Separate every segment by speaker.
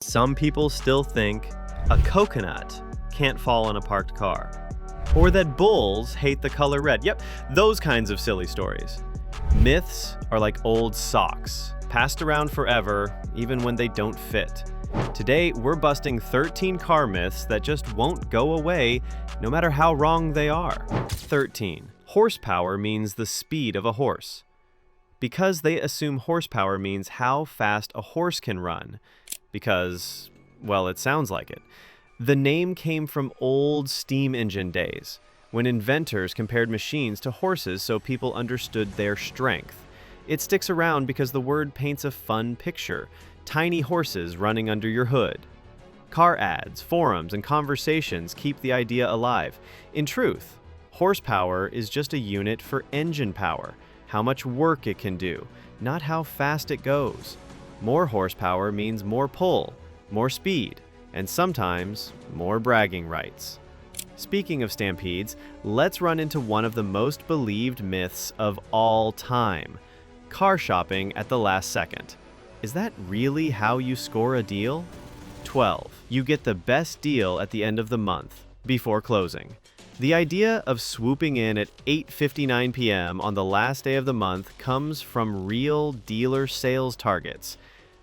Speaker 1: Some people still think a coconut can't fall on a parked car, or that bulls hate the color red. Yep, those kinds of silly stories. Myths are like old socks, passed around forever, even when they don't fit. Today, we're busting 13 car myths that just won't go away, no matter how wrong they are. 13. Horsepower means the speed of a horse. Because they assume horsepower means how fast a horse can run. Because, well, it sounds like it. The name came from old steam engine days, when inventors compared machines to horses so people understood their strength. It sticks around because the word paints a fun picture: tiny horses running under your hood. Car ads, forums, and conversations keep the idea alive. In truth, horsepower is just a unit for engine power, how much work it can do, not how fast it goes. More horsepower means more pull, more speed, and sometimes more bragging rights. Speaking of stampedes, let's run into one of the most believed myths of all time: car shopping at the last second. Is that really how you score a deal? 12. You get the best deal at the end of the month, before closing. The idea of swooping in at 8:59 p.m. on the last day of the month comes from real dealer sales targets.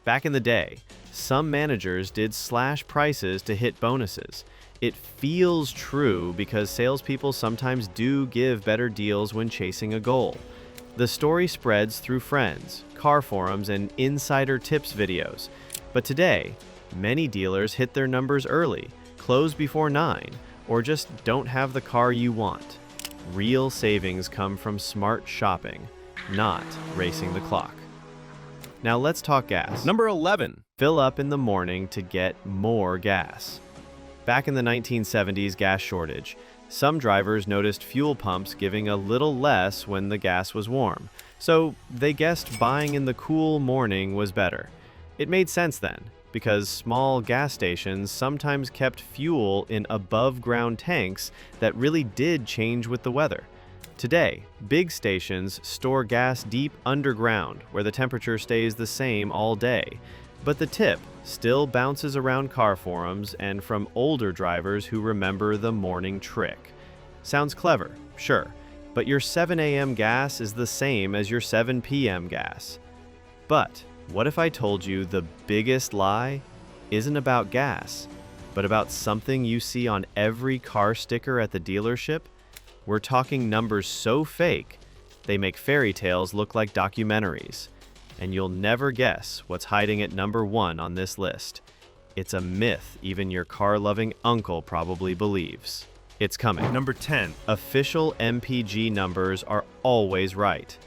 Speaker 1: Back in the day, some managers did slash prices to hit bonuses. It feels true because salespeople sometimes do give better deals when chasing a goal. The story spreads through friends, car forums, and insider tips videos. But today, many dealers hit their numbers early, close before 9, or just don't have the car you want. Real savings come from smart shopping, not racing the clock. Now let's talk gas.
Speaker 2: Number 11.
Speaker 1: Fill up in the morning to get more gas. Back in the 1970s gas shortage, some drivers noticed fuel pumps giving a little less when the gas was warm, so they guessed buying in the cool morning was better. It made sense then, because small gas stations sometimes kept fuel in above-ground tanks that really did change with the weather. Today, big stations store gas deep underground, where the temperature stays the same all day. But the tip still bounces around car forums and from older drivers who remember the morning trick. Sounds clever, sure, but your 7 a.m. gas is the same as your 7 p.m. gas. But what if I told you the biggest lie isn't about gas, but about something you see on every car sticker at the dealership? We're talking numbers so fake, they make fairy tales look like documentaries. And you'll never guess what's hiding at number 1 on this list. It's a myth even your car-loving uncle probably believes. It's coming.
Speaker 2: Number 10.
Speaker 1: Official MPG numbers are always right.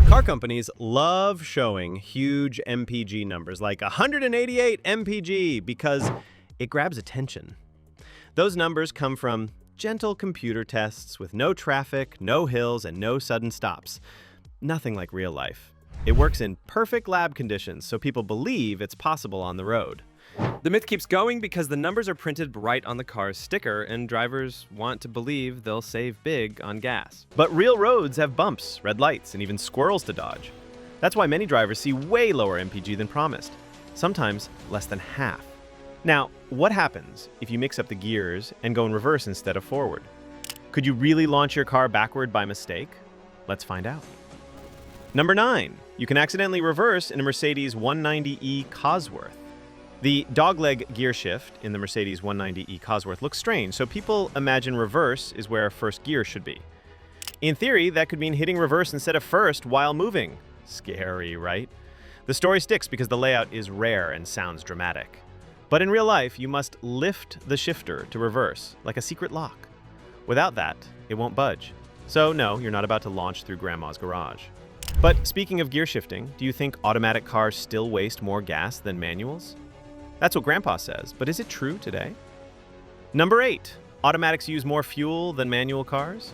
Speaker 2: Car companies love showing huge MPG numbers like 188 MPG because it grabs attention. Those numbers come from gentle computer tests with no traffic, no hills, and no sudden stops. Nothing like real life. It works in perfect lab conditions, so people believe it's possible on the road.
Speaker 3: The myth keeps going because the numbers are printed right on the car's sticker, and drivers want to believe they'll save big on gas.
Speaker 1: But real roads have bumps, red lights, and even squirrels to dodge. That's why many drivers see way lower MPG than promised, sometimes less than half. Now, what happens if you mix up the gears and go in reverse instead of forward? Could you really launch your car backward by mistake? Let's find out. Number 9. You can accidentally reverse in a Mercedes 190e Cosworth. The dogleg gear shift in the Mercedes 190e Cosworth looks strange, so people imagine reverse is where first gear should be. In theory, that could mean hitting reverse instead of first while moving. Scary, right? The story sticks because the layout is rare and sounds dramatic. But in real life, you must lift the shifter to reverse, like a secret lock. Without that, it won't budge. So no, you're not about to launch through grandma's garage. But speaking of gear shifting, do you think automatic cars still waste more gas than manuals? That's what Grandpa says, but is it true today? Number 8. Automatics use more fuel than manual cars?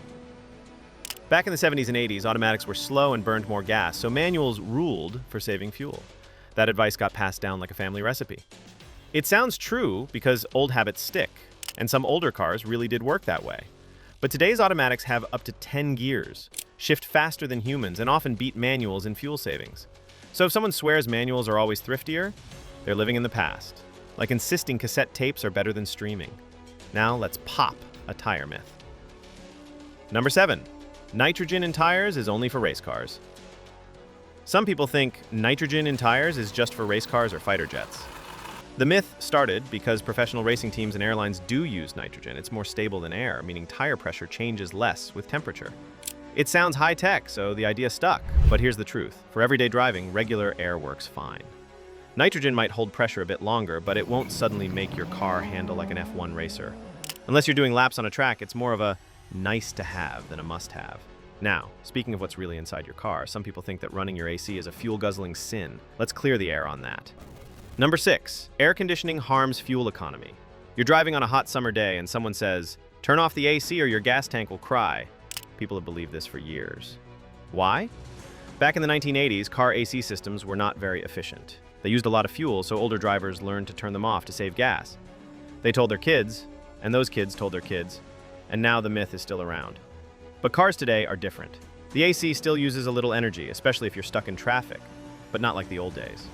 Speaker 1: Back in the 70s and 80s, automatics were slow and burned more gas, so manuals ruled for saving fuel. That advice got passed down like a family recipe. It sounds true because old habits stick, and some older cars really did work that way. But today's automatics have up to 10 gears, shift faster than humans, and often beat manuals in fuel savings. So if someone swears manuals are always thriftier, they're living in the past.
Speaker 2: like insisting cassette tapes are better than streaming. Now let's pop a tire myth. Number 7. Nitrogen in tires is only for race cars. Some people think nitrogen in tires is just for race cars or fighter jets. The myth started because professional racing teams and airlines do use nitrogen. It's more stable than air, meaning tire pressure changes less with temperature. It sounds high-tech, so the idea stuck. But here's the truth. For everyday driving, regular air works fine. Nitrogen might hold pressure a bit longer, but it won't suddenly make your car handle like an F1 racer. Unless you're doing laps on a track, it's more of a nice-to-have than a must-have. Now, speaking of what's really inside your car, some people think that running your AC is a fuel-guzzling sin. Let's clear the air on that. Number 6. Air conditioning harms fuel economy. You're driving on a hot summer day and someone says, "Turn off the AC or your gas tank will cry." People have believed this for years. Why? Back in the 1980s, car AC systems were not very efficient. They used a lot of fuel, so older drivers learned to turn them off to save gas. They told their kids, and those kids told their kids, and now the myth is still around. But cars today are different. The AC still uses a little energy, especially if you're stuck in traffic, but not like the old days.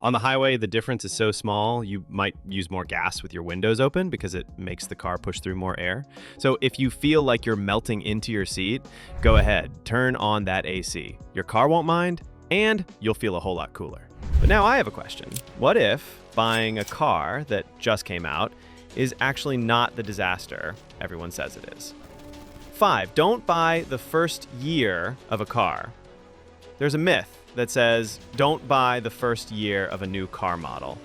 Speaker 2: On the highway, the difference is so small, you might use more gas with your windows open because it makes the car push through more air. So if you feel like you're melting into your seat, go ahead, turn on that AC. Your car won't mind, and you'll feel a whole lot cooler. But now I have a question. What if buying a car that just came out is actually not the disaster everyone says it is? 5. Don't buy the first year of a car. There's a myth that says don't buy the first year of a new car model.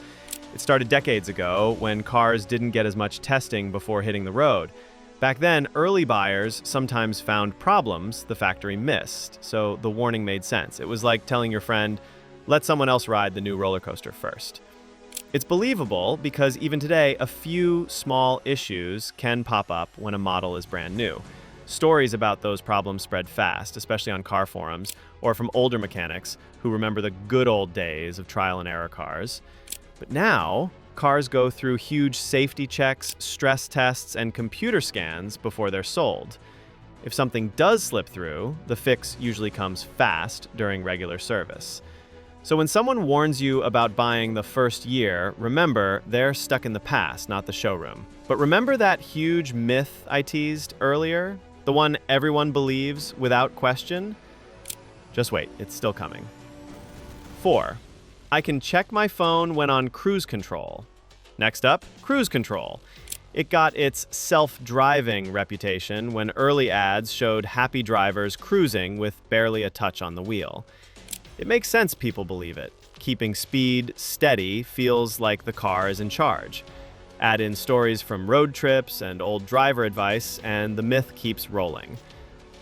Speaker 2: It started decades ago when cars didn't get as much testing before hitting the road. Back then, early buyers sometimes found problems the factory missed, so the warning made sense. It was like telling your friend, let someone else ride the new roller coaster first. It's believable because even today, a few small issues can pop up when a model is brand new. Stories about those problems spread fast, especially on car forums or from older mechanics who remember the good old days of trial and error cars. But now, cars go through huge safety checks, stress tests, and computer scans before they're sold. If something does slip through, the fix usually comes fast during regular service. So when someone warns you about buying the first year, remember, they're stuck in the past, not the showroom. But remember that huge myth I teased earlier? The one everyone believes without question? Just wait, it's still coming. 4. I can check my phone when on cruise control. Next up, cruise control. It got its self-driving reputation when early ads showed happy drivers cruising with barely a touch on the wheel. It makes sense people believe it. Keeping speed steady feels like the car is in charge. Add in stories from road trips and old driver advice, and the myth keeps rolling.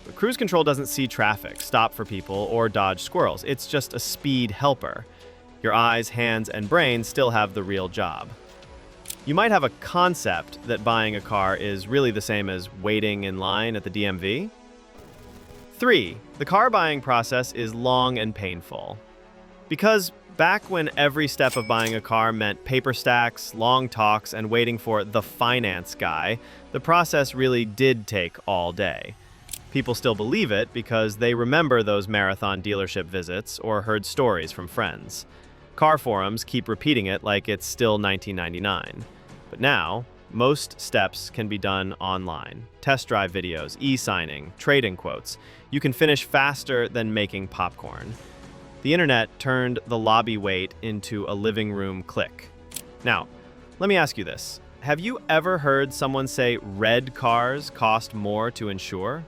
Speaker 2: But cruise control doesn't see traffic, stop for people, or dodge squirrels. It's just a speed helper. Your eyes, hands, and brain still have the real job. You might have a concept that buying a car is really the same as waiting in line at the DMV. 3. The car buying process is long and painful. Because back when every step of buying a car meant paper stacks, long talks, and waiting for the finance guy, the process really did take all day. People still believe it because they remember those marathon dealership visits or heard stories from friends. Car forums keep repeating it like it's still 1999. But now, most steps can be done online. Test drive videos, e-signing, trade-in quotes. You can finish faster than making popcorn. The internet turned the lobby wait into a living room click. Now, let me ask you this. Have you ever heard someone say red cars cost more to insure?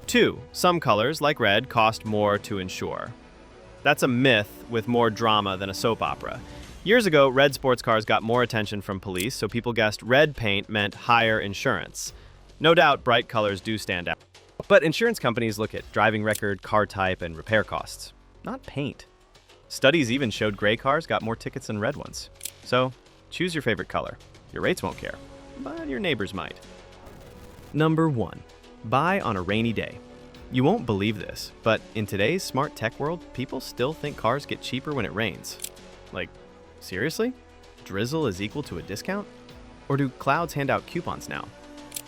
Speaker 2: 2. Some colors, like red, cost more to insure. That's a myth with more drama than a soap opera. Years ago, red sports cars got more attention from police, so people guessed red paint meant higher insurance. No doubt bright colors do stand out. But insurance companies look at driving record, car type, and repair costs, not paint. Studies even showed gray cars got more tickets than red ones. So, choose your favorite color. Your rates won't care, but your neighbors might. Number 1. Buy on a rainy day. You won't believe this, but in today's smart tech world, people still think cars get cheaper when it rains. Like, seriously? Drizzle is equal to a discount? Or do clouds hand out coupons now?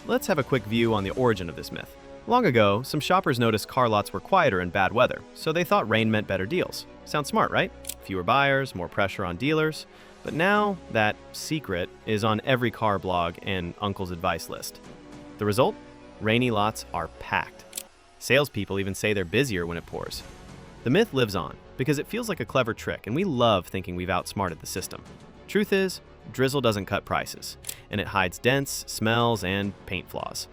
Speaker 2: Let's have a quick view on the origin of this myth. Long ago, some shoppers noticed car lots were quieter in bad weather, so they thought rain meant better deals. Sounds smart, right? Fewer buyers, more pressure on dealers.
Speaker 1: But now that secret is on every car blog and uncle's advice list. The result? Rainy lots are packed. Salespeople even say they're busier when it pours. The myth lives on because it feels like a clever trick, and we love thinking we've outsmarted the system. Truth is, Drizzle doesn't cut prices, and it hides dents, smells, and paint flaws.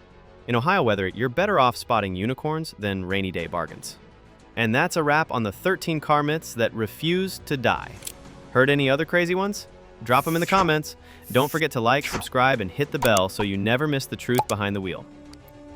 Speaker 1: In Ohio weather, you're better off spotting unicorns than rainy day bargains. And that's a wrap on the 13 car myths that refuse to die. Heard any other crazy ones? Drop them in the comments. Don't forget to like, subscribe, and hit the bell so you never miss the truth behind the wheel.